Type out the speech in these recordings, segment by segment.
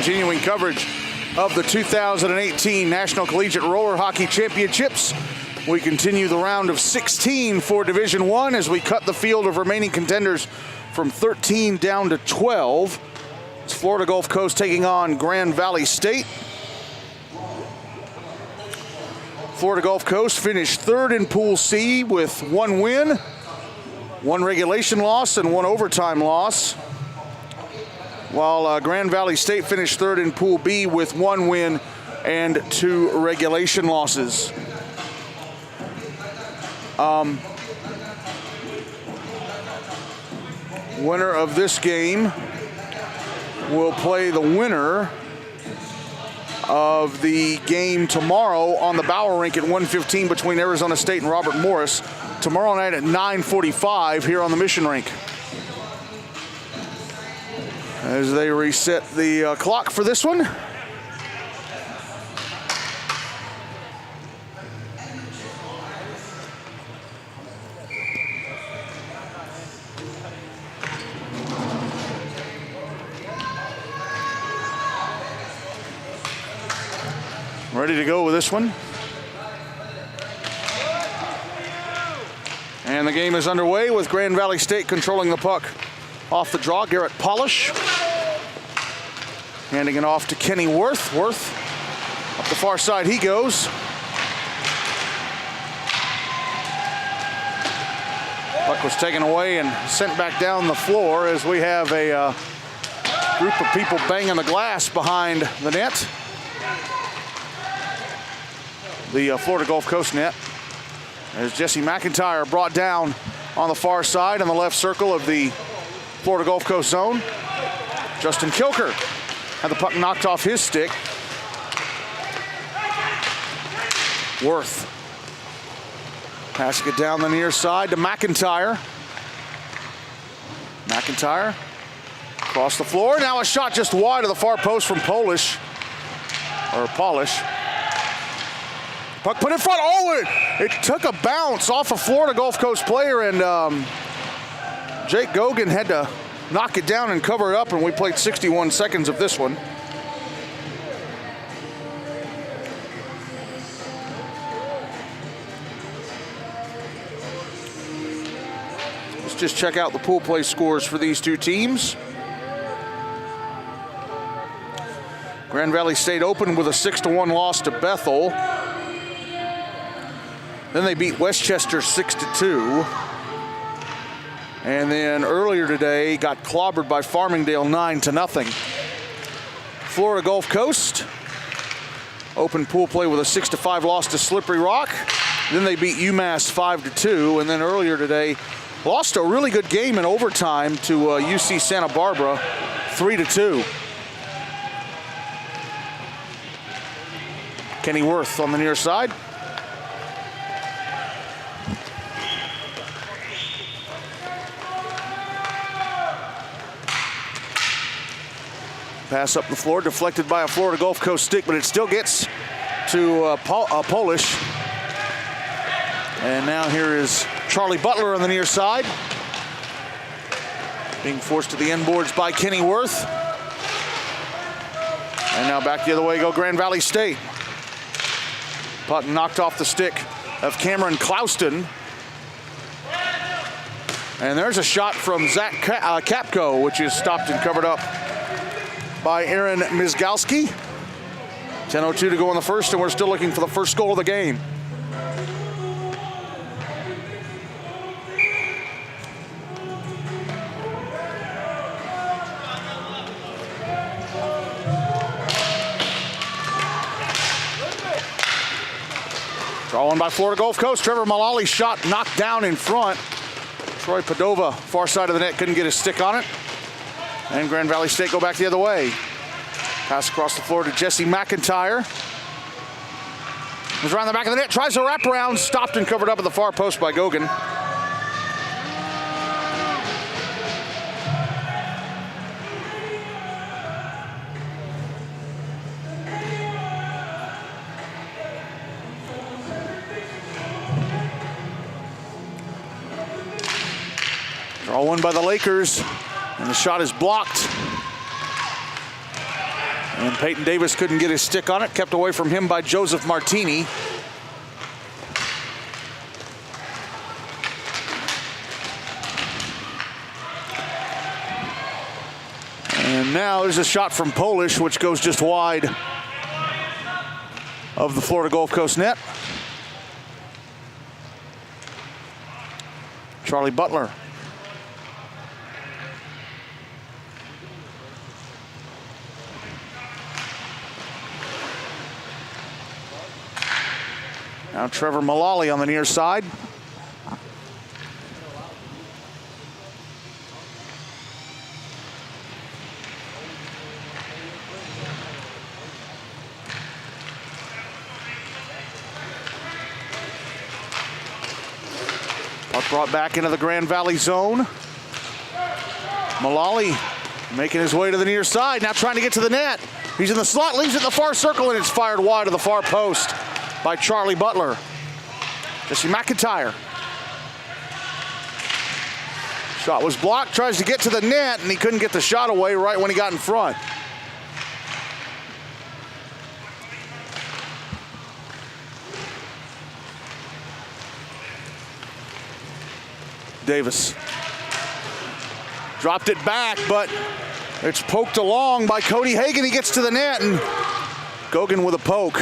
continuing coverage of the 2018 National Collegiate Roller Hockey Championships. We continue the round of 16 for Division I as we cut the field of remaining contenders from 13 down to 12. It's Florida Gulf Coast taking on Grand Valley State. Florida Gulf Coast finished third in Pool C with 1 win, 1 regulation loss, and 1 overtime loss, while Grand Valley State finished third in Pool B with 1 win and 2 regulation losses. Winner of this game will play the winner of the game tomorrow on the Bauer Rink at 1:15 between Arizona State and Robert Morris. Tomorrow night at 9:45 here on the Mission Rink. As they reset the clock for this one. Ready to go with this one. And the game is underway with Grand Valley State controlling the puck off the draw. Garrett Polish handing it off to Kenny Worth. Worth up the far side he goes. Puck was taken away and sent back down the floor as we have a group of people banging the glass behind the net. The Florida Gulf Coast net. As Jesse McIntyre brought down on the far side on the left circle of the Florida Gulf Coast zone. Justin Kilker had the puck knocked off his stick. Worth passing it down the near side to McIntyre. McIntyre across the floor. Now a shot just wide of the far post from Polish. Puck put in front. Oh, it took a bounce off a Florida Gulf Coast player, and Jake Gogan had to knock it down and cover it up, and we played 61 seconds of this one. Let's just check out the pool play scores for these two teams. Grand Valley State opened with a 6-1 loss to Bethel. Then they beat Westchester 6-2. And then earlier today got clobbered by Farmingdale 9-0. Florida Gulf Coast opened pool play with a 6-5 loss to Slippery Rock. Then they beat UMass 5-2. And then earlier today lost a really good game in overtime to UC Santa Barbara 3-2. Kenny Worth on the near side. Pass up the floor, deflected by a Florida Gulf Coast stick, but it still gets to Polish. And now here is Charlie Butler on the near side. Being forced to the end boards by Kenny Worth. And now back the other way go Grand Valley State. Puck knocked off the stick of Cameron Clouston. And there's a shot from Zach Kapko, which is stopped and covered up by Aaron Mizgalski. 10:02 to go in the first, and we're still looking for the first goal of the game. Draw one by Florida Gulf Coast. Trevor Mullally shot knocked down in front. Troy Padova, far side of the net, couldn't get his stick on it. And Grand Valley State go back the other way. Pass across the floor to Jesse McIntyre. Goes around the back of the net, tries a wraparound, stopped and covered up at the far post by Gogan. Draw one by the Lakers, and the shot is blocked. And Peyton Davis couldn't get his stick on it, kept away from him by Joseph Martini. And now there's a shot from Polish, which goes just wide of the Florida Gulf Coast net. Charlie Butler. Now Trevor Mullally on the near side. Puck brought back into the Grand Valley zone. Mullally making his way to the near side, now trying to get to the net. He's in the slot, leaves it in the far circle, and it's fired wide of the far post by Charlie Butler. Jesse McIntyre. Shot was blocked, tries to get to the net, and he couldn't get the shot away right when he got in front. Davis dropped it back, but it's poked along by Cody Hagan. He gets to the net, and Gogan with a poke.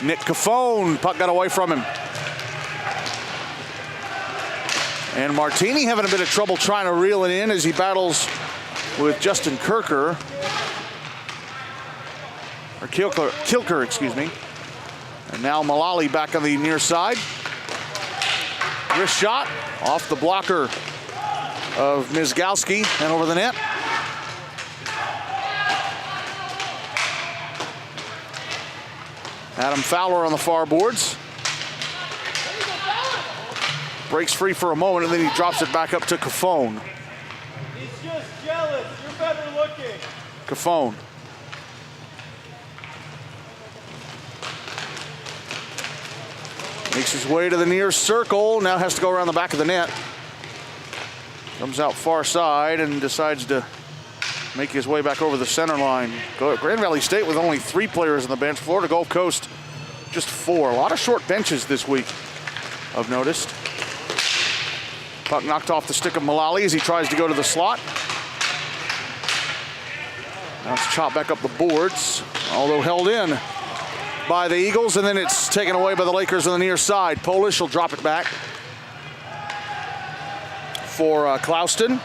Nick Cafone, puck got away from him. And Martini having a bit of trouble trying to reel it in as he battles with Justin Kilker, excuse me. And now Mullally back on the near side. Wrist shot off the blocker of Mizgalski and over the net. Adam Fowler on the far boards. Breaks free for a moment, and then he drops it back up to Cafone. He's just jealous. You're better looking. Cafone. Makes his way to the near circle. Now has to go around the back of the net. Comes out far side and decides to make his way back over the center line. Grand Valley State with only 3 players on the bench. Florida Gulf Coast, just 4. A lot of short benches this week, I've noticed. Puck knocked off the stick of Mullally as he tries to go to the slot. Now it's chopped back up the boards, although held in by the Eagles, and then it's taken away by the Lakers on the near side. Polish will drop it back for Clouston.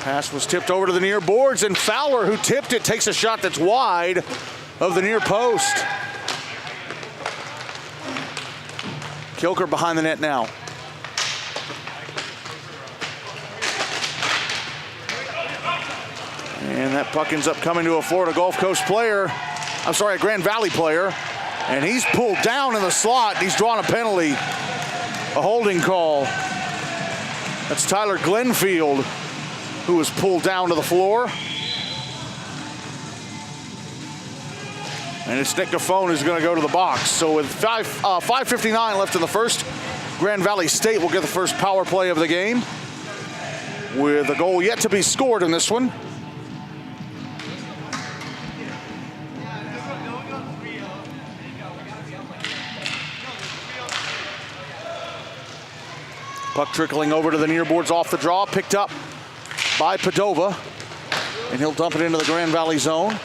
Pass was tipped over to the near boards, and Fowler, who tipped it, takes a shot that's wide of the near post. Kilker behind the net now. And that puck ends up coming to a Florida Gulf Coast player. I'm sorry, a Grand Valley player. And he's pulled down in the slot. He's drawn a penalty, a holding call. That's Tyler Glenfield, who was pulled down to the floor. And it's Nick Cafone who's going to go to the box. So with 5:59 left in the first, Grand Valley State will get the first power play of the game, with a goal yet to be scored in this one. Puck trickling over to the near boards off the draw, picked up by Padova, and he'll dump it into the Grand Valley zone.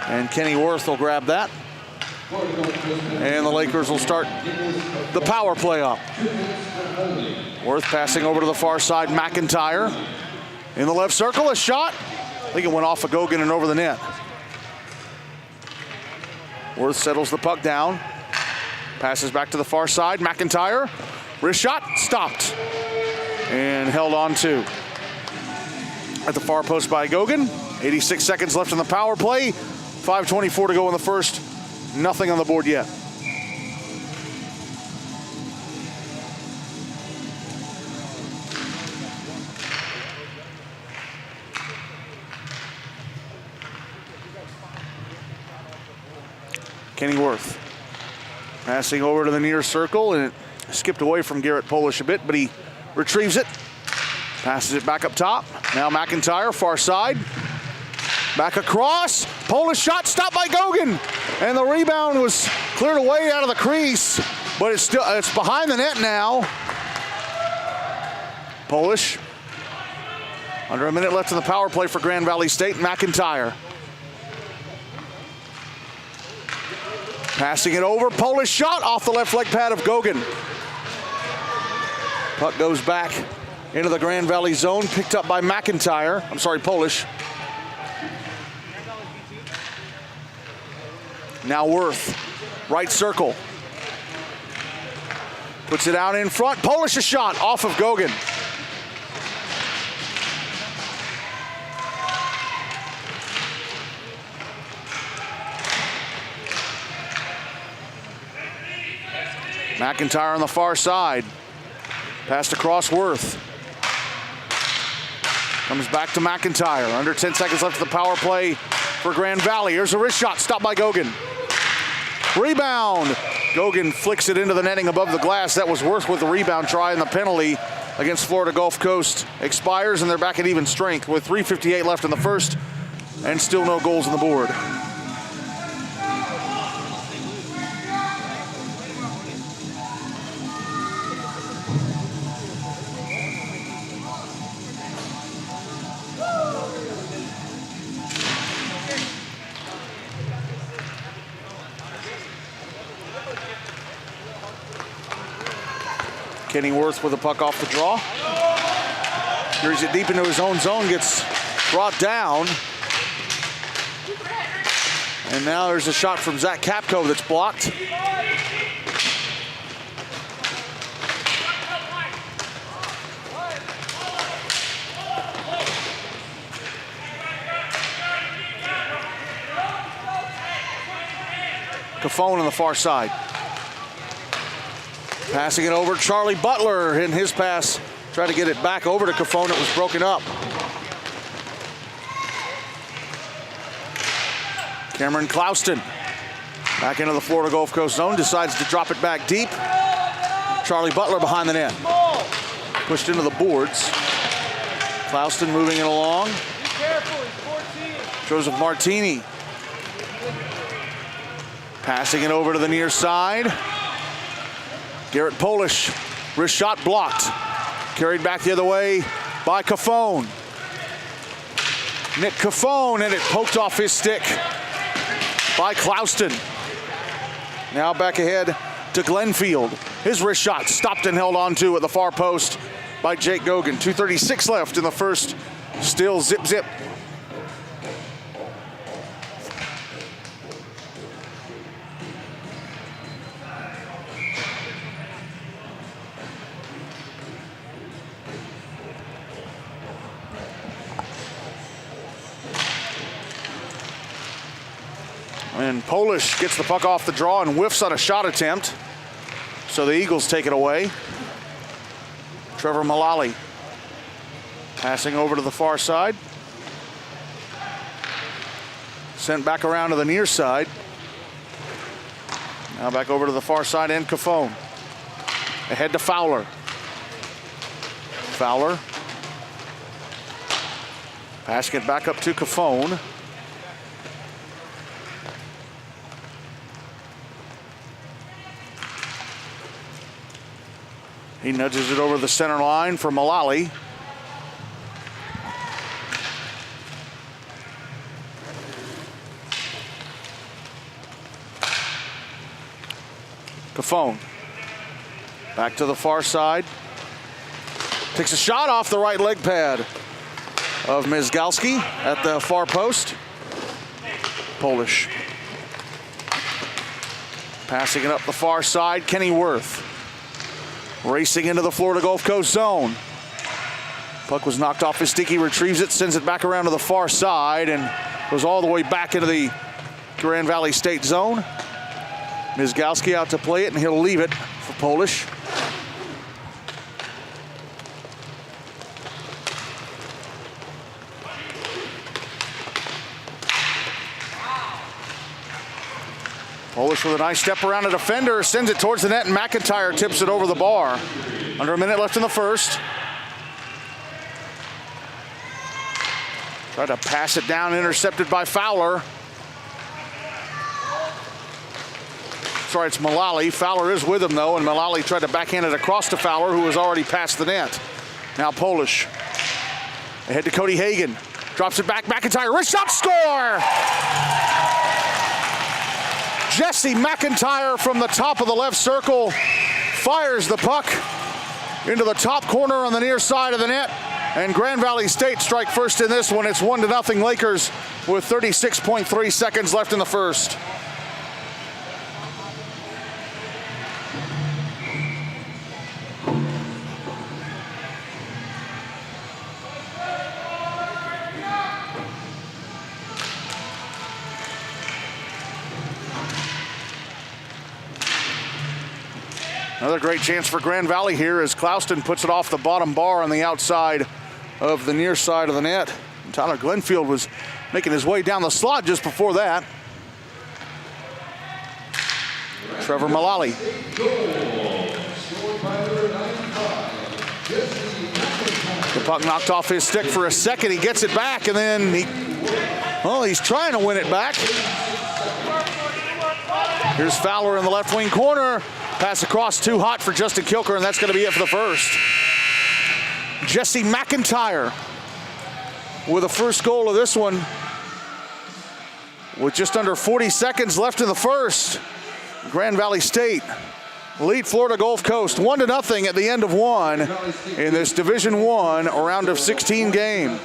And Kenny Worth will grab that. And the Lakers will start the power play up. Worth passing over to the far side, McIntyre. In the left circle, a shot. I think it went off of Gogan and over the net. Worth settles the puck down. Passes back to the far side, McIntyre. Wrist shot, stopped. And held on to at the far post by Gogan. 86 seconds left in the power play. 5:24 to go in the first. Nothing on the board yet. Kennyworth passing over to the near circle, and it skipped away from Garrett Polish a bit, but he retrieves it. Passes it back up top. Now McIntyre, far side. Back across. Polish shot stopped by Gogan. And the rebound was cleared away out of the crease, but it's behind the net now. Polish. Under a minute left in the power play for Grand Valley State. McIntyre. Passing it over. Polish shot off the left leg pad of Gogan. Puck goes back into the Grand Valley zone, picked up by McIntyre. I'm sorry, Polish. Now Worth, right circle. Puts it out in front. Polish a shot off of Gogan. McIntyre on the far side. Passed across Worth. Comes back to McIntyre. Under 10 seconds left of the power play for Grand Valley. Here's a wrist shot, stopped by Gogan. Rebound. Gogan flicks it into the netting above the glass. That was Worth with the rebound try, and the penalty against Florida Gulf Coast expires, and they're back at even strength with 3:58 left in the first and still no goals on the board. Kennyworth with the puck off the draw. Carries it deep into his own zone, gets brought down. And now there's a shot from Zach Capco that's blocked. Cafone on the far side. Passing it over, Charlie Butler in his pass. Tried to get it back over to Cafone. It was broken up. Cameron Clouston back into the Florida Gulf Coast zone. Decides to drop it back deep. Charlie Butler behind the net. Pushed into the boards. Clouston moving it along. Be careful, he's 14. Joseph Martini. Passing it over to the near side. Garrett Polish, wrist shot blocked. Carried back the other way by Cafone. Nick Cafone, and it poked off his stick by Clouston. Now back ahead to Glenfield. His wrist shot stopped and held on to at the far post by Jake Gogan. 2:36 left in the first. Still zip, zip. And Polish gets the puck off the draw and whiffs on a shot attempt. So the Eagles take it away. Trevor Mullally passing over to the far side. Sent back around to the near side. Now back over to the far side and Cafone. Ahead to Fowler. Fowler. Passing it back up to Cafone. He nudges it over the center line for Mullally. Cafone. Back to the far side. Takes a shot off the right leg pad of Mizgalski at the far post. Polish. Passing it up the far side, Kennyworth. Racing into the Florida Gulf Coast zone. Puck was knocked off his stick. He retrieves it, sends it back around to the far side, and goes all the way back into the Grand Valley State zone. Mizgalski out to play it, and he'll leave it for Polish. Polish with a nice step around a defender, sends it towards the net, and McIntyre tips it over the bar. Under a minute left in the first. Tried to pass it down, intercepted by Fowler. Sorry, it's Mullally. Fowler is with him, though, and Mullally tried to backhand it across to Fowler, who was already past the net. Now Polish. Ahead to Cody Hagan. Drops it back. McIntyre, wrist shot, score! Jesse McIntyre from the top of the left circle fires the puck into the top corner on the near side of the net. And Grand Valley State strike first in this one. It's 1-0 Lakers with 36.3 seconds left in the first. Another great chance for Grand Valley here as Clouston puts it off the bottom bar on the outside of the near side of the net. And Tyler Glenfield was making his way down the slot just before that. Trevor Mullally. The puck knocked off his stick for a second. He gets it back, and then he's trying to win it back. Here's Fowler in the left wing corner. Pass across, too hot for Justin Kilker, and that's going to be it for the first. Jesse McIntyre with the first goal of this one with just under 40 seconds left in the first. Grand Valley State lead Florida Gulf Coast 1-0 at the end of one in this Division I round of 16 game.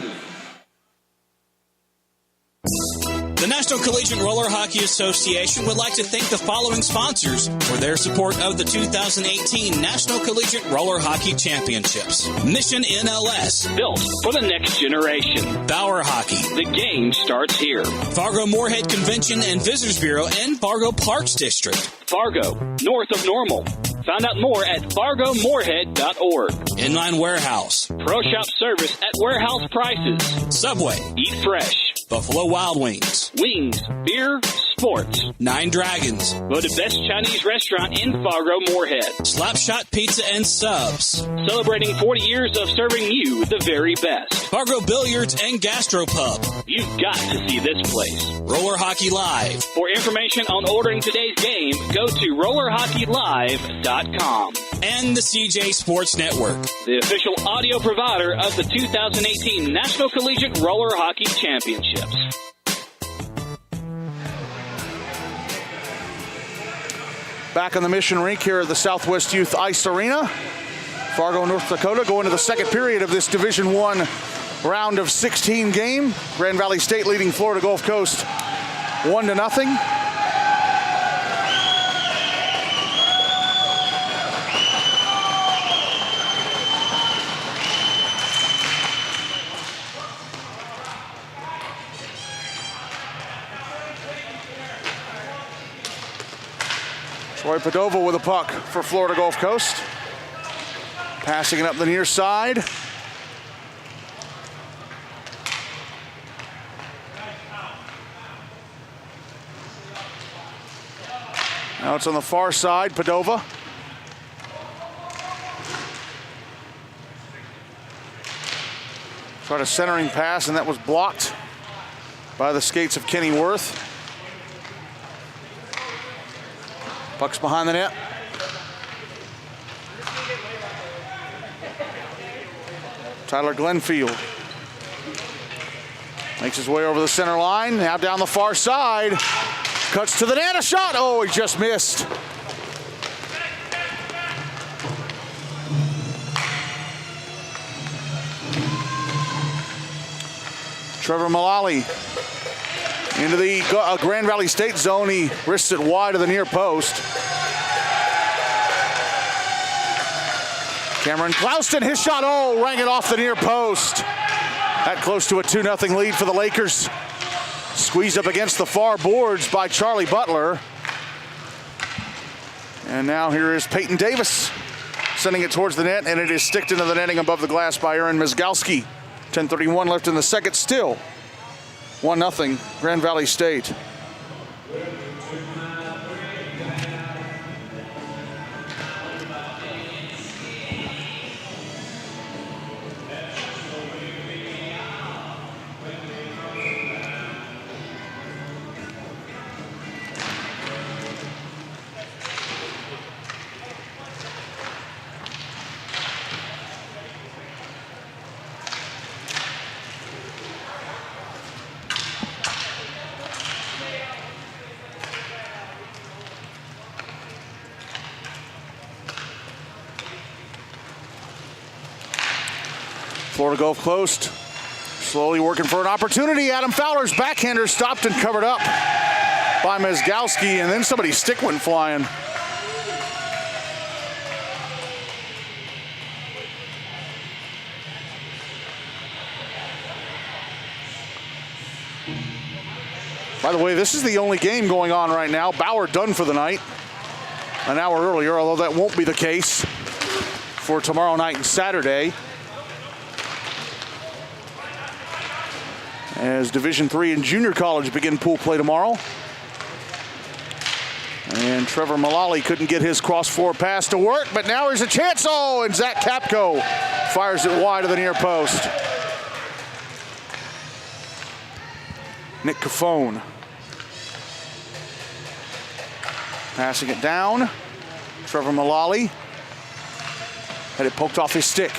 The National Collegiate Roller Hockey Association would like to thank the following sponsors for their support of the 2018 National Collegiate Roller Hockey Championships. Mission NLS, built for the next generation. Bauer Hockey, the game starts here. Fargo Moorhead Convention and Visitors Bureau and Fargo Parks District. Fargo, north of Normal. Find out more at fargomoorhead.org. Inline Warehouse. Pro Shop service at warehouse prices. Subway. Eat fresh. Buffalo Wild Wings. Wings, beer, sports. Nine Dragons. Voted best Chinese restaurant in Fargo Moorhead. Slapshot Pizza and Subs. Celebrating 40 years of serving you the very best. Fargo Billiards and Gastropub. You've got to see this place. Roller Hockey Live. For information on ordering today's game, go to rollerhockeylive.com. And the CJ Sports Network, the official audio provider of the 2018 National Collegiate Roller Hockey Championships. Back on the Mission Rink here at the Southwest Youth Ice Arena. Fargo, North Dakota going to the second period of this Division I round of 16 game. Grand Valley State leading Florida Gulf Coast 1-0. Troy Padova with a puck for Florida Gulf Coast. Passing it up the near side. Now it's on the far side, Padova. Tried a centering pass, and that was blocked by the skates of Kenny Worth. Puck's behind the net. Tyler Glenfield makes his way over the center line. Now down the far side. Cuts to the net. A shot. Oh, he just missed. Trevor Mullally into the Grand Valley State zone. He wrists it wide of the near post. Cameron Clouston, his shot, rang it off the near post. That close to a 2-0 lead for the Lakers. Squeezed up against the far boards by Charlie Butler. And now here is Peyton Davis sending it towards the net, and it is sticked into the netting above the glass by Aaron Mizgalski. 10:31 left in the second, still 1-0 Grand Valley State. Florida Gulf Coast slowly working for an opportunity. Adam Fowler's backhander stopped and covered up by Mizgalski, and then somebody's stick went flying. By the way, this is the only game going on right now. Bauer done for the night an hour earlier, although that won't be the case for tomorrow night and Saturday, as Division III and junior college begin pool play tomorrow. And Trevor Mullally couldn't get his cross-floor pass to work, but now there's a chance. Oh, and Zach Capco fires it wide of the near post. Nick Cafone passing it down. Trevor Mullally had it poked off his stick.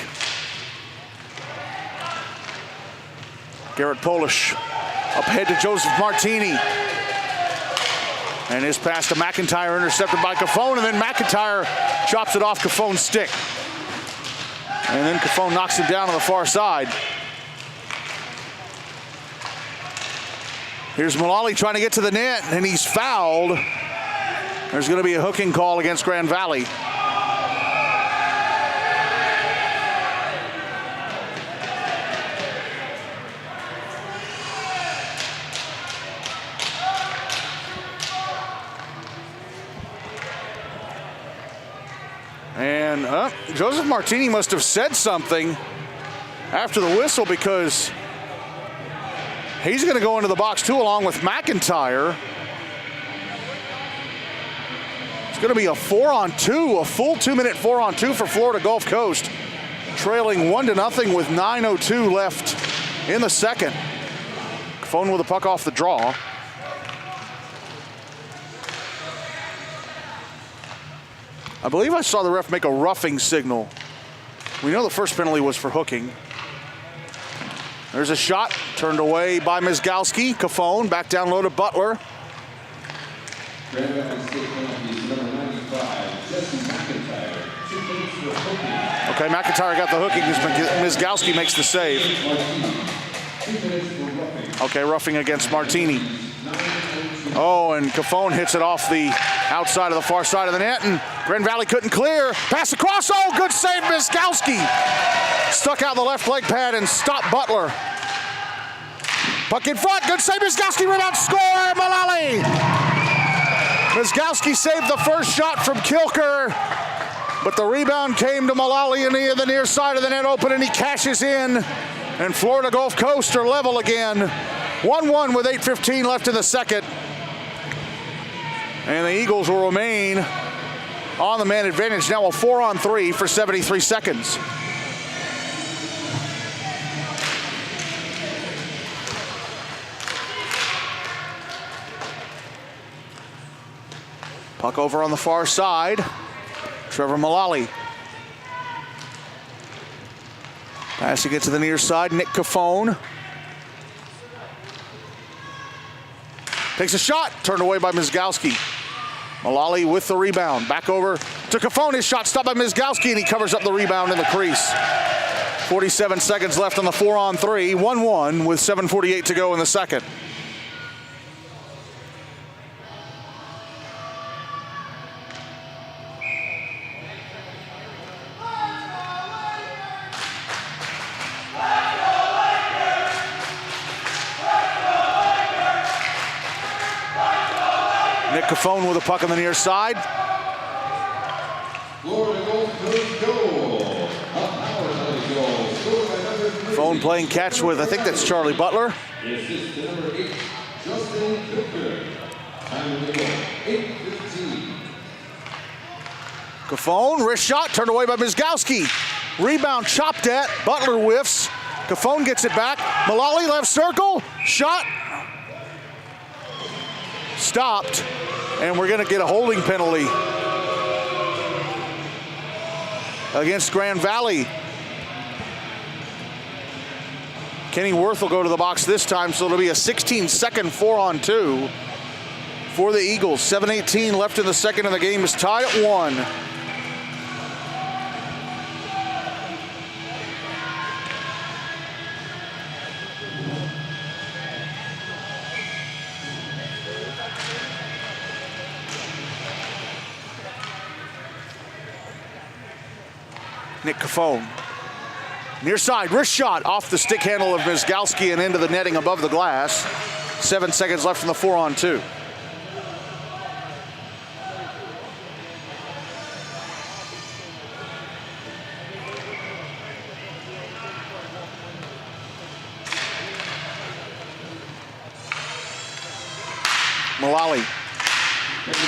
Garrett Polish up ahead to Joseph Martini. And his pass to McIntyre intercepted by Cafone, and then McIntyre chops it off Cafone's stick. And then Cafone knocks him down on the far side. Here's Mullally trying to get to the net, and he's fouled. There's going to be a hooking call against Grand Valley. And Joseph Martini must have said something after the whistle, because he's going to go into the box too, along with McIntyre. It's going to be a 4-on-2, a full 2-minute 4-on-2 for Florida Gulf Coast, trailing 1-0 with 9:02 left in the second. Cafone with the puck off the draw. I believe I saw the ref make a roughing signal. We know the first penalty was for hooking. There's a shot turned away by Mizgalski. Cafone back down low to Butler. Okay, McIntyre got the hooking as Mizgalski makes the save. Okay, roughing against Martini. Oh, and Cafone hits it off the outside of the far side of the net, and Grand Valley couldn't clear. Pass across, oh, good save, Mizgalski. Stuck out the left leg pad and stopped Butler. Puck in front, good save, Mizgalski, rebound, score, Mullally. Mizgalski saved the first shot from Kilker, but the rebound came to Mullally in the near side of the net open, and he cashes in, and Florida Gulf Coast are level again. 1-1 with 8:15 left in the second. And the Eagles will remain on the man advantage. Now a 4-on-3 for 73 seconds. Puck over on the far side. Trevor Mullally. Passing it to the near side, Nick Cafone. Takes a shot, turned away by Mizgalski. Mullally with the rebound. Back over to Cafone. His shot stopped by Mizgalski, and he covers up the rebound in the crease. 47 seconds left on the 4-on-3. 1-1 with 7:48 to go in the second. Nick Cafone with a puck on the near side. Cafone playing catch with, I think that's Charlie Butler. Cafone, wrist shot, turned away by Mizgalski. Rebound chopped at, Butler whiffs. Cafone gets it back. Mullally left circle, shot. Stopped, and we're going to get a holding penalty against Grand Valley. Kenny Worth will go to the box this time, so it'll be a 16-second 4-on-2 for the Eagles. 7:18 left in the second, and the game is tied at 1. Nick Cafone. Near side, wrist shot off the stick handle of Mizgalski and into the netting above the glass. 7 seconds left in the 4-on-2. Mullally.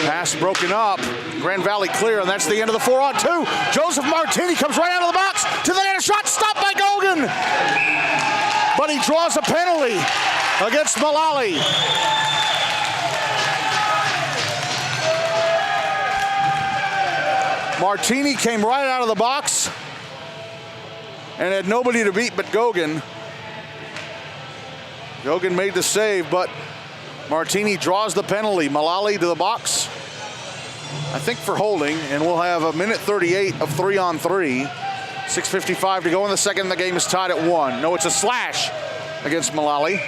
Pass broken up. Grand Valley clear, and that's the end of the 4-on-2. Joseph Martini comes right out of the box to the net. A shot stopped by Gogan. But he draws a penalty against Mullally. Martini came right out of the box and had nobody to beat but Gogan. Gogan made the save, but Martini draws the penalty. Mullally to the box, I think for holding, and we'll have a minute 38 of 3-on-3. 6:55 to go in the second. The game is tied at 1. No, it's a slash against Mullally.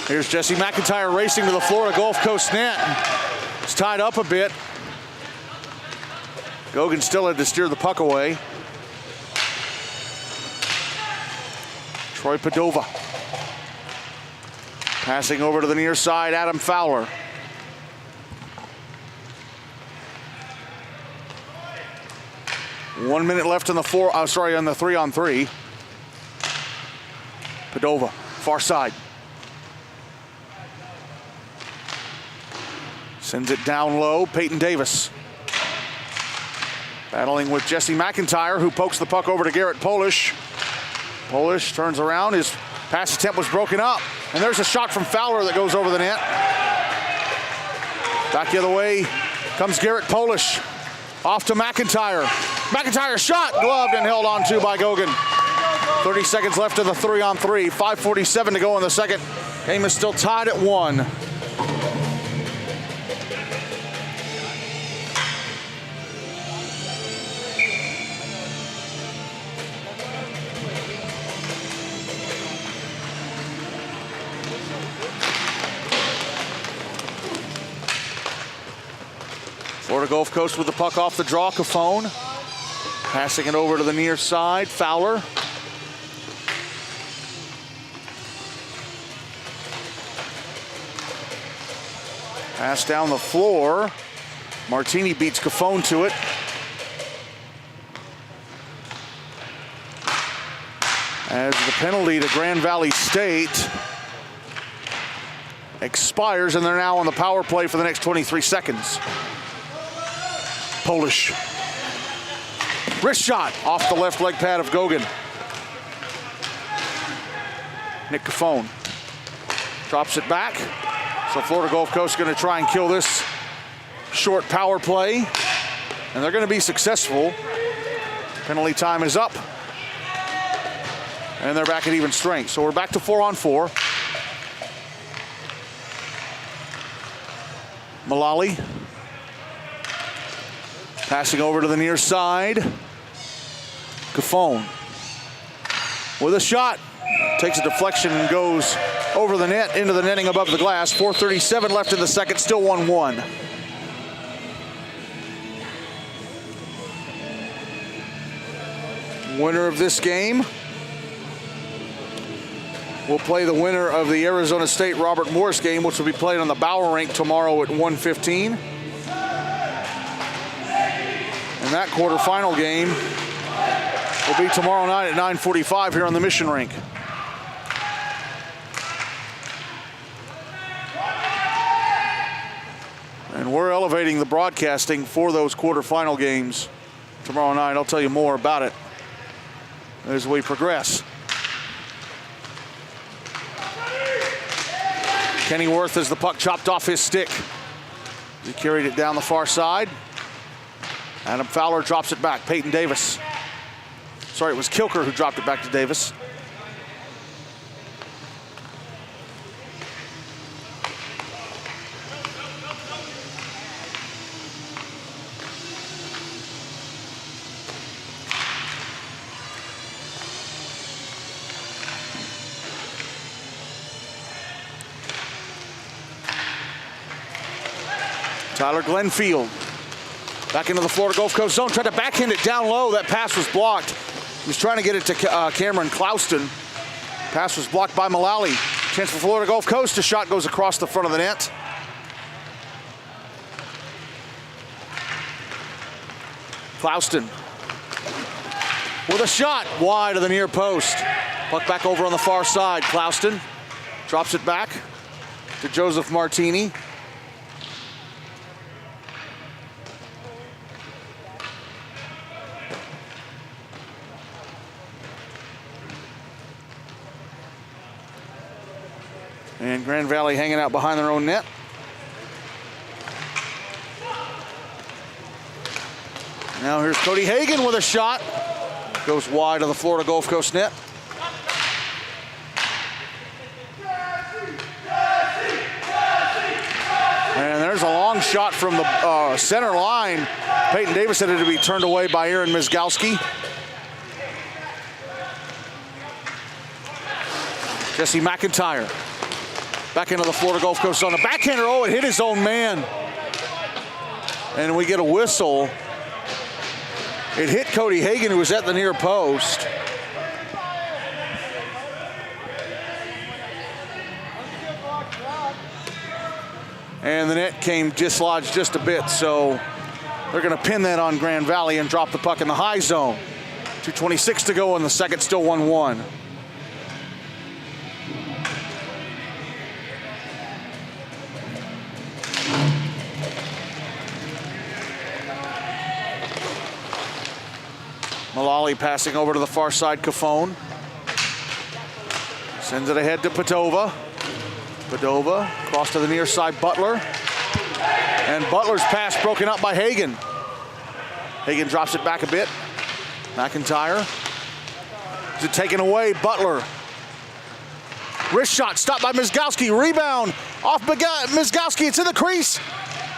Here's Jesse McIntyre racing to the Florida Gulf Coast net. It's tied up a bit. Gogan still had to steer the puck away. Troy Padova. Passing over to the near side, Adam Fowler. One minute left in the on the 3-on-3. Padova, far side. Sends it down low, Peyton Davis. Battling with Jesse McIntyre, who pokes the puck over to Garrett Polish. Polish turns around, his pass attempt was broken up. And there's a shot from Fowler that goes over the net. Back the other way comes Garrett Polish. Off to McIntyre. McIntyre shot, gloved and held on to by Gogan. 30 seconds left in the 3-on-3. 5:47 to go in the second. Game is still tied at 1. Florida Gulf Coast with the puck off the draw. Cafone passing it over to the near side. Fowler. Pass down the floor. Martini beats Cafone to it. As the penalty to Grand Valley State expires, and they're now on the power play for the next 23 seconds. Polish. Wrist shot off the left leg pad of Gogan. Nick Cafone drops it back. So Florida Gulf Coast is going to try and kill this short power play. And they're going to be successful. Penalty time is up. And they're back at even strength. So we're back to 4-on-4. Mullally. Passing over to the near side. Cafone with a shot. Takes a deflection and goes over the net into the netting above the glass. 4:37 left in the second, still 1-1. Winner of this game will play the winner of the Arizona State Robert Morris game, which will be played on the Bauer rink tomorrow at 1:15. And that quarterfinal game will be tomorrow night at 9:45 here on the Mission Rink. And we're elevating the broadcasting for those quarterfinal games tomorrow night. I'll tell you more about it as we progress. Kennyworth as the puck chopped off his stick. He carried it down the far side. Adam Fowler drops it back. Peyton Davis. Sorry, it was Kilker who dropped it back to Davis. Tyler Glenfield back into the Florida Gulf Coast zone. Tried to backhand it down low. That pass was blocked. He was trying to get it to Cameron Clouston. Pass was blocked by Mullally. Chance for Florida Gulf Coast. A shot goes across the front of the net. Clouston with a shot wide of the near post. Puck back over on the far side. Clouston drops it back to Joseph Martini. And Grand Valley hanging out behind their own net. Now here's Cody Hagan with a shot. Goes wide of the Florida Gulf Coast net. And there's a long shot from the center line. Peyton Davis had it to be turned away by Aaron Mizgalski. Jesse McIntyre back into the Florida Gulf Coast zone. A backhander, oh, it hit his own man. And we get a whistle. It hit Cody Hagan, who was at the near post. And the net came dislodged just a bit, so they're going to pin that on Grand Valley and drop the puck in the high zone. 2:26 to go in the second, still 1-1. Mullally passing over to the far side, Cafone. Sends it ahead to Padova. Padova across to the near side, Butler. And Butler's pass broken up by Hagan. Hagan drops it back a bit. McIntyre. Is it taken away? Butler. Wrist shot stopped by Mizgalski. Rebound off Mizgalski. It's in the crease.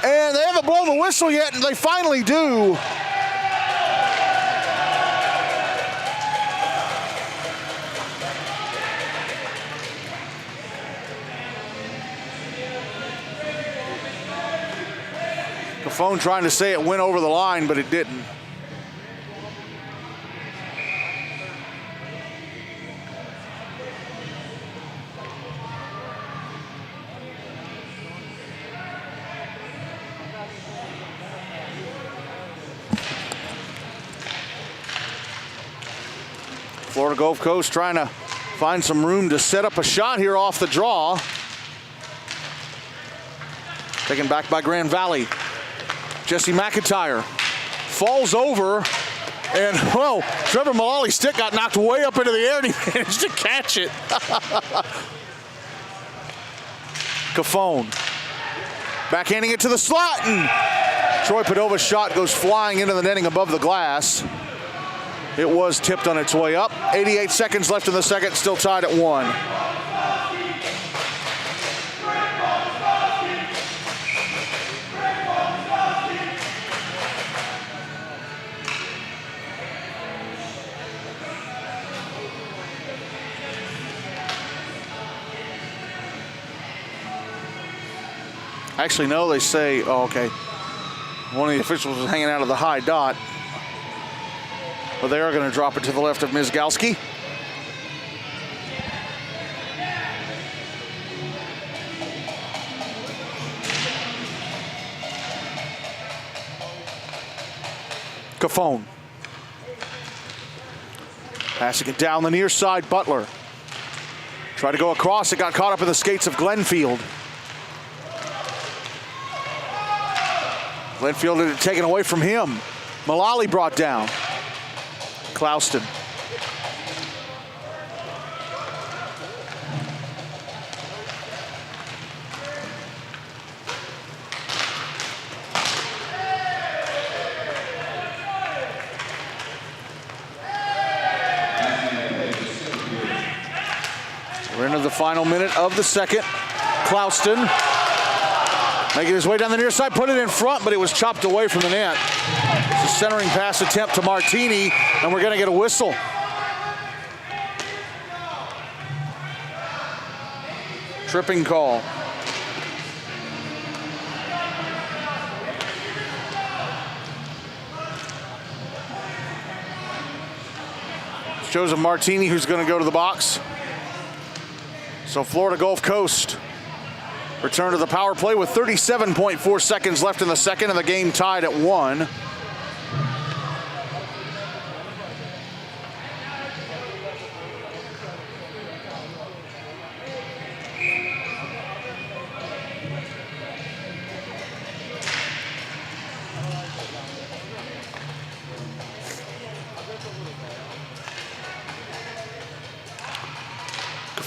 And they haven't blown the whistle yet, and they finally do. Phone trying to say it went over the line, but it didn't. Florida Gulf Coast trying to find some room to set up a shot here off the draw. Taken back by Grand Valley. Jesse McIntyre falls over, and whoa, Trevor Mullally's stick got knocked way up into the air, and he managed to catch it. Cafone backhanding it to the slot, and Troy Padova's shot goes flying into the netting above the glass. It was tipped on its way up. 88 seconds left in the second, still tied at 1. Actually, no, they say, oh, okay. One of the officials was hanging out of the high dot. But they are going to drop it to the left of Mizgalski. Cafone. Passing it down the near side, Butler. Tried to go across, it got caught up in the skates of Glenfield. Glenfield had it taken away from him. Mullally brought down. Clouston. We're into the final minute of the second. Clouston making his way down the near side, put it in front, but it was chopped away from the net. It's a centering pass attempt to Martini, and we're going to get a whistle. Tripping call. Joseph Martini, who's going to go to the box. So Florida Gulf Coast return to the power play with 37.4 seconds left in the second, and the game tied at 1.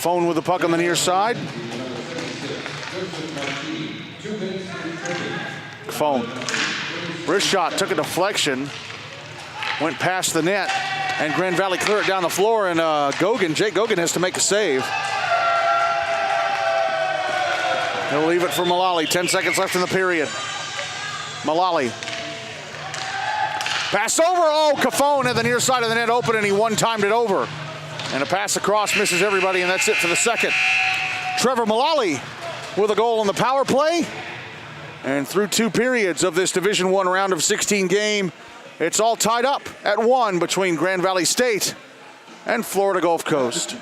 Phone with the puck on the near side. Phone. Wrist shot, took a deflection, went past the net, and Grand Valley clear it down the floor, and Jake Gogan has to make a save. He'll leave it for Mullally. 10 seconds left in the period. Mullally. Pass over. Oh, Cafone at the near side of the net open, and he one-timed it over. And a pass across misses everybody, and that's it for the second. Trevor Mullally with a goal on the power play. And through 2 periods of this Division I round of 16 game, it's all tied up at 1 between Grand Valley State and Florida Gulf Coast.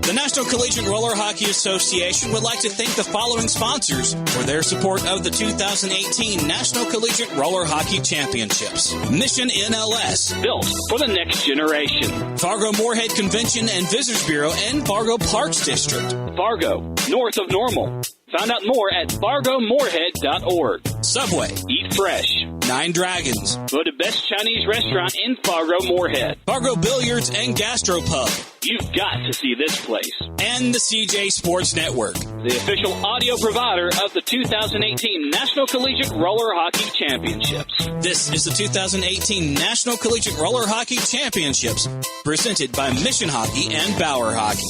The National Collegiate Roller Hockey Association would like to thank the following sponsors for their support of the 2018 National Collegiate Roller Hockey Championships. Mission NLS, Built for the next generation. Fargo-Moorhead Convention and Visitors Bureau and Fargo Parks District. Fargo, north of Normal. Find out more at fargomoorhead.org. Subway, Eat fresh. 9 Dragons, Voted best Chinese restaurant in Fargo-Moorhead. Fargo Billiards and Gastropub, You've got to see this place. and the CJ Sports Network. The official audio provider of the 2018 National Collegiate Roller Hockey Championships. This is the 2018 National Collegiate Roller Hockey Championships, presented by Mission Hockey and Bauer Hockey.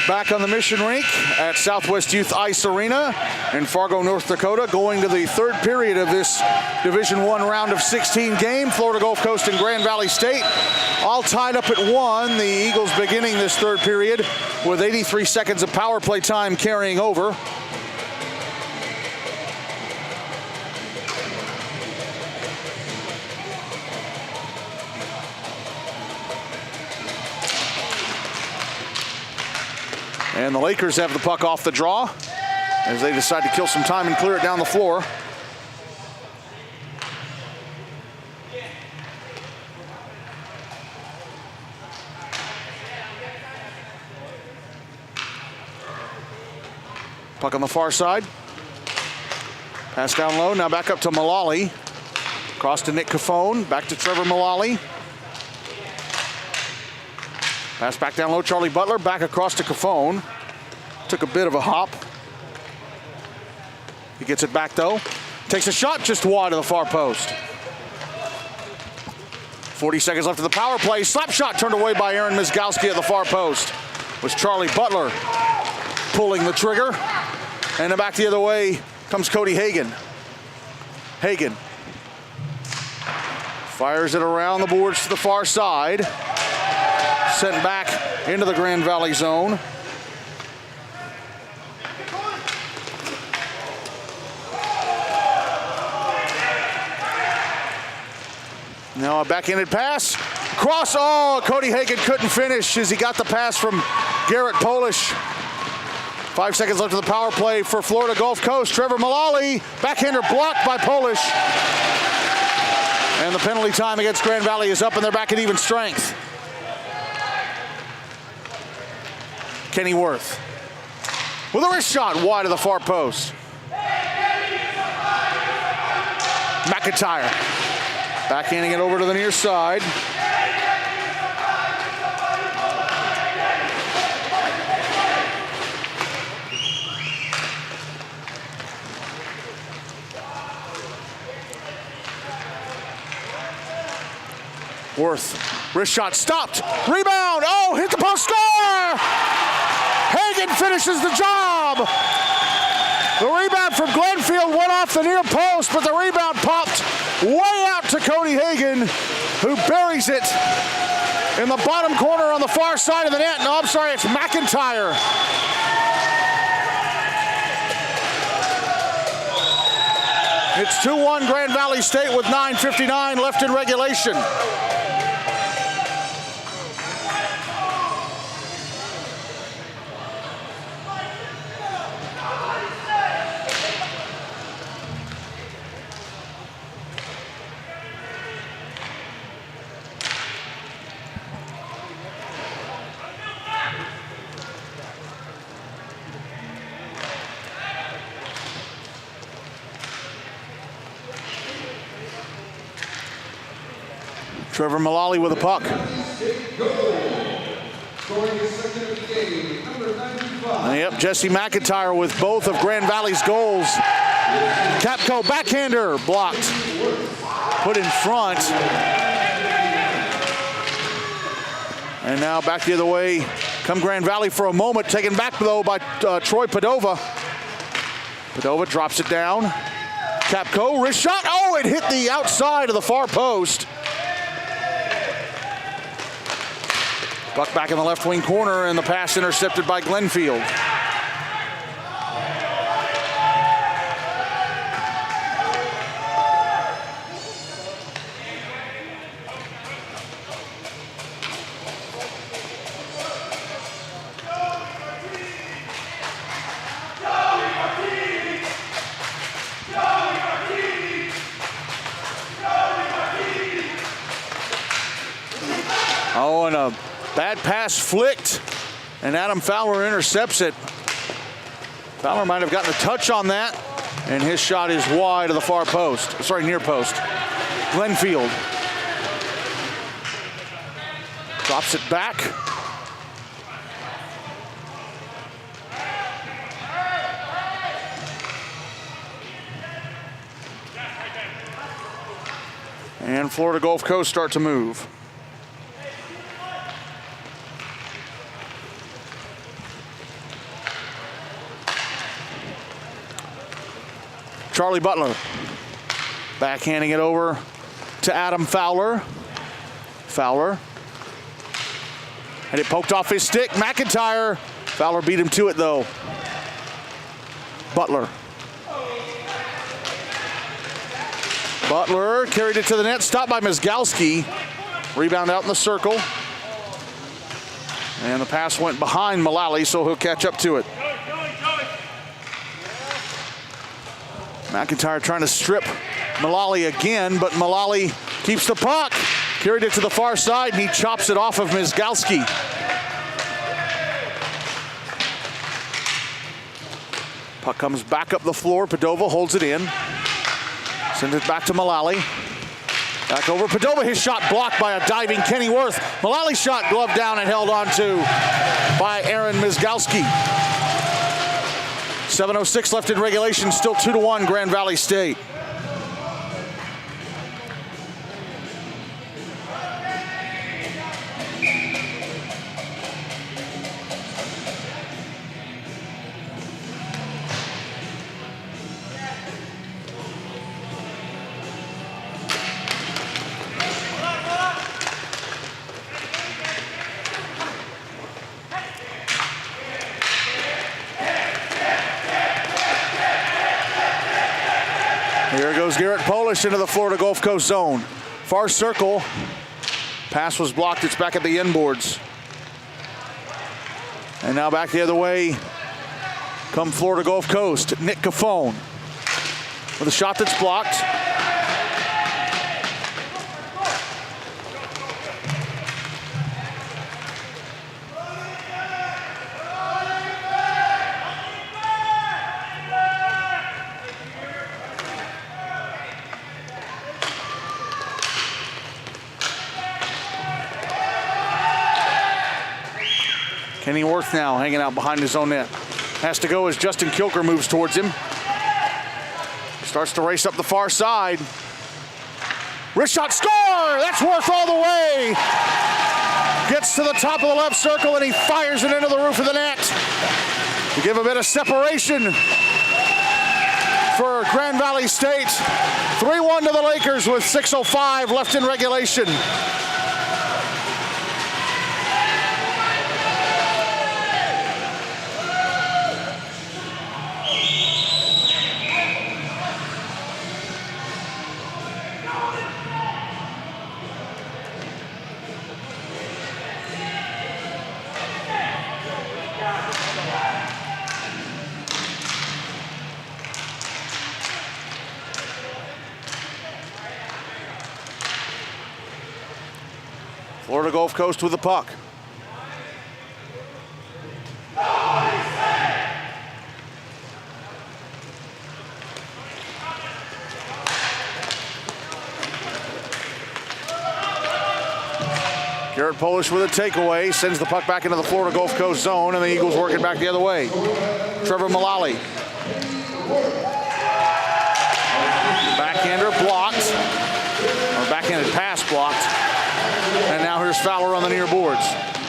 Back on the Mission Rink at Southwest Youth Ice Arena in Fargo, North Dakota, going to the 3rd period of this Division I round of 16 game. Florida Gulf Coast and Grand Valley State all tied up at 1. The Eagles beginning this 3rd period with 83 seconds of power play time carrying over. And the Lakers have the puck off the draw as they decide to kill some time and clear it down the floor. Puck on the far side. Pass down low, now back up to Mullally. Across to Nick Cafone, back to Trevor Mullally. Pass back down low, Charlie Butler, back across to Cafone. Took a bit of a hop. He gets it back though. Takes a shot just wide of the far post. 40 seconds left of the power play. Slap shot turned away by Aaron Mizgowski at the far post. Was Charlie Butler pulling the trigger. And then back the other way comes Cody Hagan. Hagan fires it around the boards to the far side. Sent back into the Grand Valley zone. Now a backhanded pass. Cross. Oh, Cody Hagan couldn't finish as he got the pass from Garrett Polish. 5 seconds left of the power play for Florida Gulf Coast. Trevor Mullally, backhander blocked by Polish. And the penalty time against Grand Valley is up, and they're back at even strength. Kenny Worth with a wrist shot wide of the far post. McIntyre backhanding it over to the near side. Worth, wrist shot stopped, rebound, oh, hit the post, score! Hagan finishes the job. The rebound from Glenfield went off the near post, but the rebound popped way out to Cody Hagan, who buries it in the bottom corner on the far side of the net. No, I'm sorry, it's McIntyre. It's 2-1 Grand Valley State with 9:59 left in regulation. Trevor Mullally with a puck. Yep, Jesse McIntyre with both of Grand Valley's goals. Capco backhander blocked. Put in front. And now back the other way. Come Grand Valley for a moment. Taken back though by Troy Padova. Padova drops it down. Capco, wrist shot. Oh, it hit the outside of the far post. Buck back in the left wing corner, and the pass intercepted by Glenfield. Oh, and a bad pass flicked, and Adam Fowler intercepts it. Fowler might have gotten a touch on that, and his shot is wide of the far post. Sorry, near post. Glenfield drops it back. And Florida Gulf Coast start to move. Charlie Butler backhanding it over to Adam Fowler. Fowler had it poked off his stick. McIntyre. Fowler beat him to it though. Butler. Butler carried it to the net. Stopped by Mizgalski. Rebound out in the circle. And the pass went behind Mullally, so he'll catch up to it. McIntyre trying to strip Mullally again, but Mullally keeps the puck. Carried it to the far side, and he chops it off of Mizgalski. Puck comes back up the floor. Padova holds it in. Sends it back to Mullally. Back over Padova. His shot blocked by a diving Kenny Worth. Mullally's shot gloved down and held on to by Aaron Mizgalski. 7:06 left in regulation, still 2-1 Grand Valley State. Here goes Garrett Polish into the Florida Gulf Coast zone. Far circle. Pass was blocked. It's back at the inboards. And now back the other way come Florida Gulf Coast. Nick Cafone with a shot that's blocked. Kenny Worth now hanging out behind his own net. Has to go as Justin Kilker moves towards him. Starts to race up the far side. Wrist shot, score! That's Worth all the way. Gets to the top of the left circle and he fires it into the roof of the net. To give a bit of separation for Grand Valley State. 3-1 to the Lakers with 6:05 left in regulation. Florida Gulf Coast with the puck. Garrett Polish with a takeaway, sends the puck back into the Florida Gulf Coast zone, and the Eagles working back the other way. Trevor Mullally. Backhander blocked, or backhanded pass blocked. And now here's Fowler on the near boards.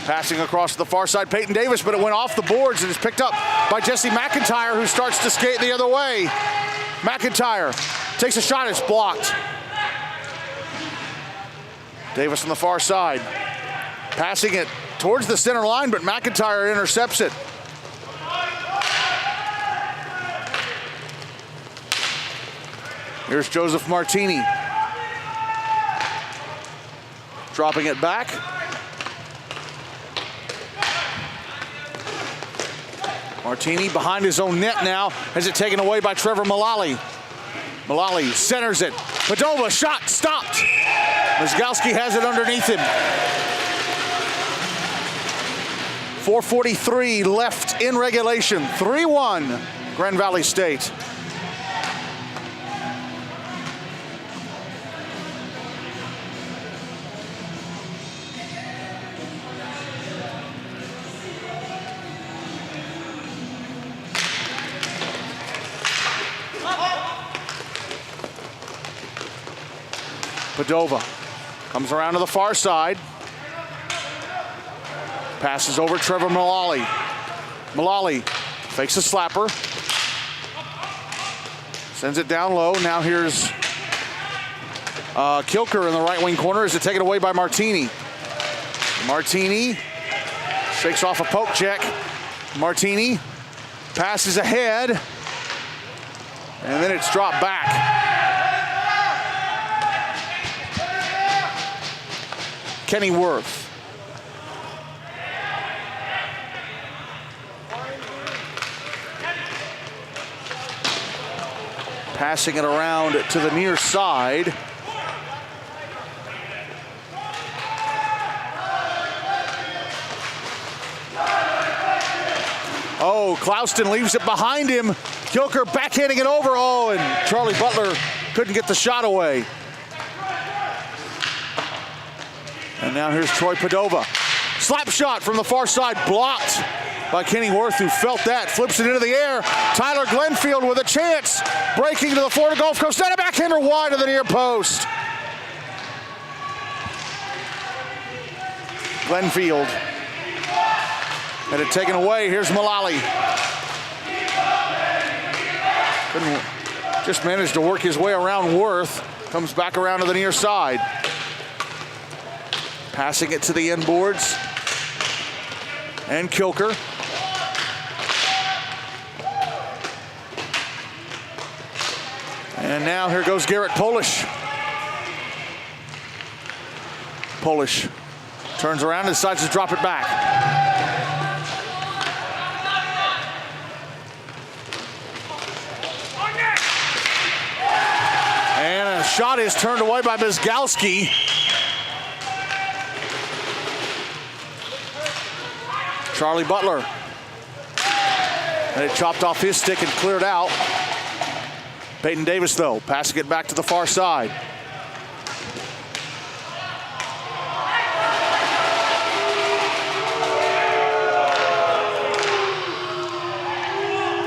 Passing across to the far side, Peyton Davis, but it went off the boards and is picked up by Jesse McIntyre, who starts to skate the other way. McIntyre takes a shot, it's blocked. Davis on the far side. Passing it towards the center line, but McIntyre intercepts it. Here's Joseph Martini. Dropping it back. Martini behind his own net now, has it taken away by Trevor Mullally. Mullally centers it. Padova shot stopped. Mizgalski has it underneath him. 4:43 left in regulation. 3-1 Grand Valley State. Padova comes around to the far side. Passes over Trevor Mullally. Mullally fakes a slapper. Sends it down low. Now here's Kilker in the right wing corner. Is it taken away by Martini? Martini shakes off a poke check. Martini passes ahead. And then it's dropped back. Kenny Worth. Passing it around to the near side. Oh, Clouston leaves it behind him. Kilker backhanding it over. Oh, and Charlie Butler couldn't get the shot away. And now here's Troy Padova. Slap shot from the far side, blocked by Kenny Worth, who felt that. Flips it into the air. Tyler Glenfield with a chance. Breaking to the Florida Gulf Coast. Then a backhander wide of the near post. Glenfield had it taken away. Here's Mullally. Just managed to work his way around Worth. Comes back around to the near side. Passing it to the end boards. And Kilker. And now here goes Garrett Polish. Polish turns around and decides to drop it back. And a shot is turned away by Mizgalski. Charlie Butler. And it chopped off his stick and cleared out. Peyton Davis, though, passing it back to the far side.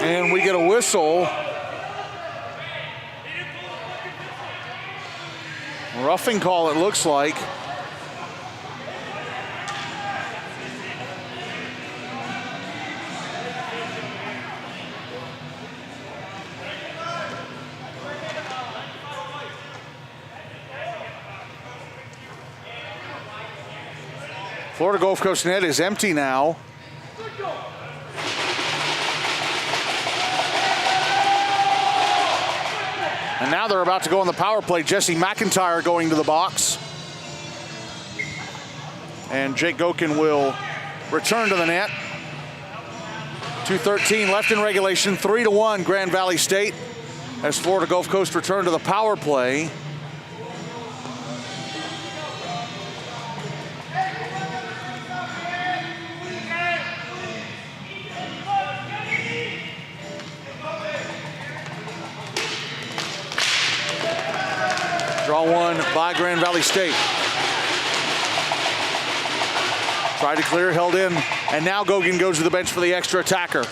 And we get a whistle. Roughing call, it looks like. Florida Gulf Coast net is empty now. And now they're about to go on the power play. Jesse McIntyre going to the box. And Jake Gokin will return to the net. 2:13 left in regulation, 3-1 Grand Valley State as Florida Gulf Coast return to the power play. Draw one by Grand Valley State. Tried to clear, held in, and now Gogan goes to the bench for the extra attacker.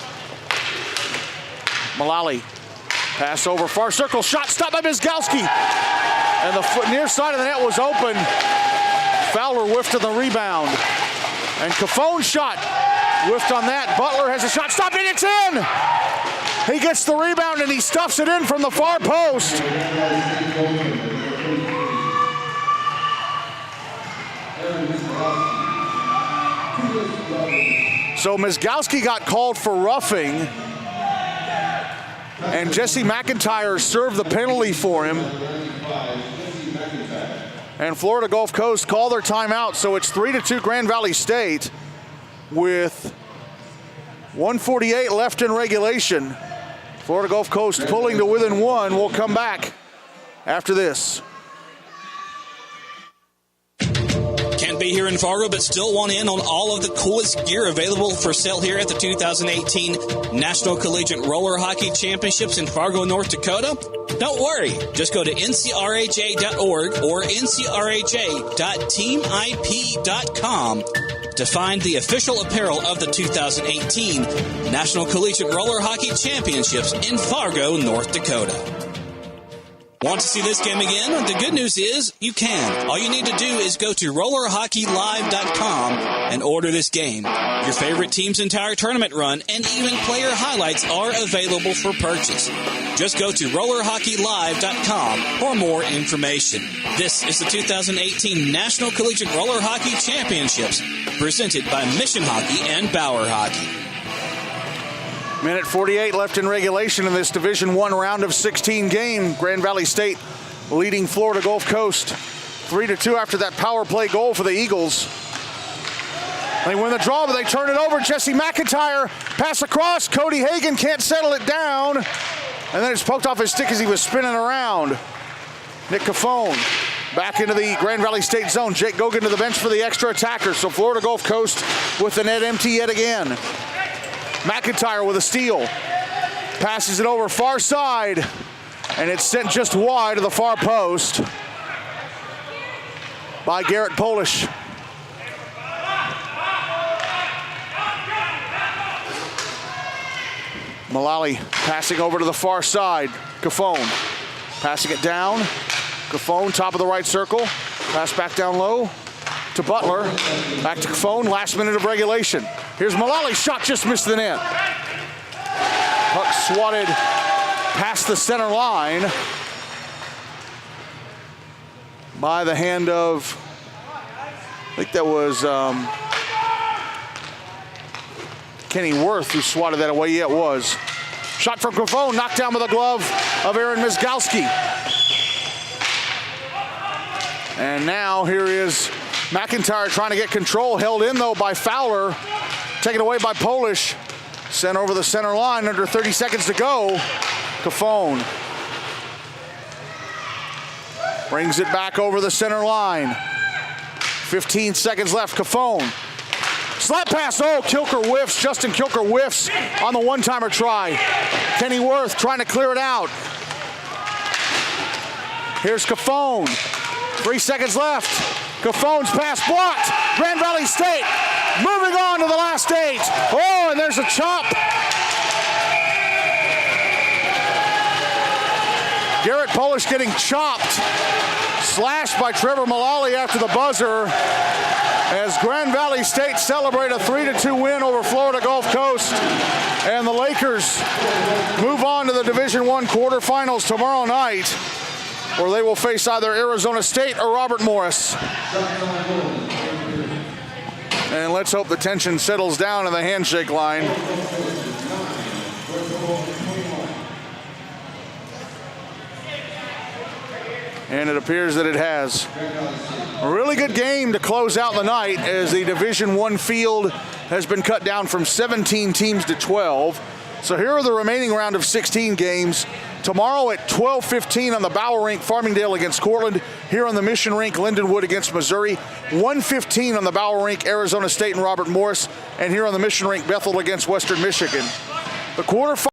Mullally, pass over, far circle, shot stopped by Mizgalski. And the near side of the net was open. Fowler whiffed on the rebound. And Caffone's shot whiffed on that. Butler has a shot, stopped and it's in! He gets the rebound and he stuffs it in from the far post. So Mizgalski got called for roughing, and Jesse McIntyre served the penalty for him. And Florida Gulf Coast called their timeout, so it's 3-2 Grand Valley State with 1:48 left in regulation. Florida Gulf Coast pulling to within one. We'll come back after this. Can't be here in Fargo, but still want in on all of the coolest gear available for sale here at the 2018 National Collegiate Roller Hockey Championships in Fargo, North Dakota? Don't worry. Just go to NCRHA.org or NCRHA.teamip.com to find the official apparel of the 2018 National Collegiate Roller Hockey Championships in Fargo, North Dakota. Want to see this game again? The good news is you can. All you need to do is go to rollerhockeylive.com and order this game. Your favorite team's entire tournament run and even player highlights are available for purchase. Just go to rollerhockeylive.com for more information. This is the 2018 National Collegiate Roller Hockey Championships, presented by Mission Hockey and Bauer Hockey. Minute 48 left in regulation in this Division I round of 16 game. Grand Valley State leading Florida Gulf Coast 3-2 after that power play goal for the Eagles. They win the draw, but they turn it over. Jesse McIntyre, pass across. Cody Hagan can't settle it down. And then it's poked off his stick as he was spinning around. Nick Caffone back into the Grand Valley State zone. Jake Gogan to the bench for the extra attacker. So Florida Gulf Coast with the net empty yet again. McIntyre with a steal. Passes it over far side. And it's sent just wide of the far post by Garrett Polish. Mullally passing over to the far side. Caffone passing it down. Caffone, top of the right circle. Pass back down low to Butler. Back to Caffone, last minute of regulation. Here's Mullally's shot, just missed the net. Puck swatted past the center line by the hand of, I think that was Kenny Worth who swatted that away. Yeah, it was. Shot from Caffone, knocked down with the glove of Aaron Mizgalski. And now here is McIntyre trying to get control, held in though by Fowler. Taken away by Polish. Sent over the center line, under 30 seconds to go. Caffone brings it back over the center line. 15 seconds left, Caffone. Slap pass, oh, Kilker whiffs. Justin Kilker whiffs on the one-timer try. Kenny Worth trying to clear it out. Here's Caffone. 3 seconds left. Caffone's pass blocked. Grand Valley State moving on to the last 8. Oh, and there's a chop. Garrett Polish getting chopped. Slashed by Trevor Mullally after the buzzer as Grand Valley State celebrate a 3-2 win over Florida Gulf Coast. And the Lakers move on to the Division I quarterfinals tomorrow night, where they will face either Arizona State or Robert Morris. And let's hope the tension settles down in the handshake line. And it appears that it has. A really good game to close out the night as the Division I field has been cut down from 17 teams to 12. So here are the remaining round of 16 games. Tomorrow at 12:15 on the Bauer Rink, Farmingdale against Cortland. Here on the Mission Rink, Lindenwood against Missouri. 1:15 on the Bauer Rink, Arizona State and Robert Morris. And here on the Mission Rink, Bethel against Western Michigan. The quarterfinals.